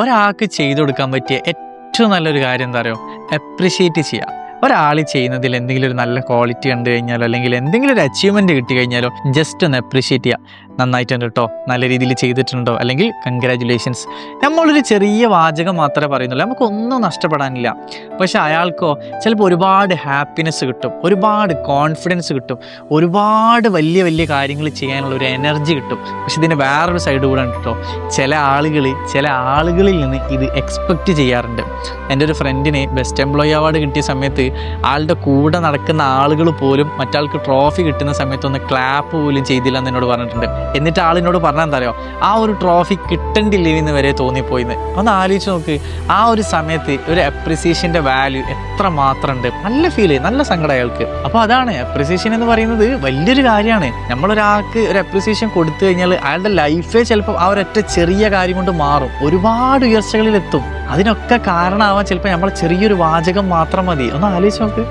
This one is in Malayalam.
ഒരാൾക്ക് ചെയ്തു കൊടുക്കാൻ പറ്റിയ ഏറ്റവും നല്ലൊരു കാര്യം എന്താ പറയുക, അപ്രിഷ്യേറ്റ് ചെയ്യുക. ഒരാൾ ചെയ്യുന്നതിൽ എന്തെങ്കിലും ഒരു നല്ല ക്വാളിറ്റി കണ്ടു കഴിഞ്ഞാലോ അല്ലെങ്കിൽ എന്തെങ്കിലും ഒരു അച്ചീവ്മെൻറ്റ് കിട്ടി കഴിഞ്ഞാലോ ജസ്റ്റ് ഒന്ന് അപ്രിഷ്യേറ്റ് ചെയ്യുക. നന്നായിട്ടുണ്ട് കേട്ടോ, നല്ല രീതിയിൽ ചെയ്തിട്ടുണ്ടോ, അല്ലെങ്കിൽ കൺഗ്രാജുലേഷൻസ്. നമ്മളൊരു ചെറിയ വാചകം മാത്രമേ പറയുന്നുള്ളൂ, നമുക്കൊന്നും നഷ്ടപ്പെടാനില്ല. പക്ഷെ അയാൾക്കോ ചിലപ്പോൾ ഒരുപാട് ഹാപ്പിനെസ് കിട്ടും, ഒരുപാട് കോൺഫിഡൻസ് കിട്ടും, ഒരുപാട് വലിയ വലിയ കാര്യങ്ങൾ ചെയ്യാനുള്ള ഒരു എനർജി കിട്ടും. പക്ഷെ ഇതിന് വേറൊരു സൈഡ് കൂടെ ഉണ്ട് കേട്ടോ. ചില ആളുകളിൽ നിന്ന് ഇത് എക്സ്പെക്റ്റ് ചെയ്യാറുണ്ട്. എൻ്റെ ഒരു ഫ്രണ്ടിന് ബെസ്റ്റ് എംപ്ലോയി അവാർഡ് കിട്ടിയ സമയത്ത് ആളുടെ കൂടെ നടക്കുന്ന ആളുകൾ പോലും മറ്റാൾക്ക് ട്രോഫി കിട്ടുന്ന സമയത്തൊന്ന് ക്ലാപ്പ് പോലും ചെയ്തില്ല എന്ന് എന്നോട് പറഞ്ഞിട്ടുണ്ട്. എന്നിട്ട് ആളിനോട് പറഞ്ഞാൽ എന്താ പറയുക, ആ ഒരു ട്രോഫി കിട്ടണ്ടില്ലെന്ന് വരെ തോന്നിപ്പോയിന്ന്. ഒന്ന് ആലോചിച്ച് നോക്ക്, ആ ഒരു സമയത്ത് ഒരു അപ്രിസിയേഷൻ്റെ വാല്യൂ എത്ര മാത്രം ഉണ്ട്. നല്ല ഫീൽ, നല്ല സങ്കടം അയാൾക്ക്. അപ്പോൾ അതാണ് അപ്രിസിയേഷൻ എന്ന് പറയുന്നത്, വലിയൊരു കാര്യമാണ്. നമ്മളൊരാൾക്ക് ഒരു അപ്രിസിയേഷൻ കൊടുത്തു കഴിഞ്ഞാൽ അയാളുടെ ലൈഫേ ചിലപ്പോൾ ആ ഒരൊറ്റ ചെറിയ കാര്യം കൊണ്ട് മാറും, ഒരുപാട് ഉയർച്ചകളിലെത്തും. അതിനൊക്കെ കാരണമാവാൻ ചിലപ്പോൾ നമ്മൾ ചെറിയൊരു വാചകം മാത്രം മതി. ഒന്ന് ആലോചിച്ച് നോക്ക്.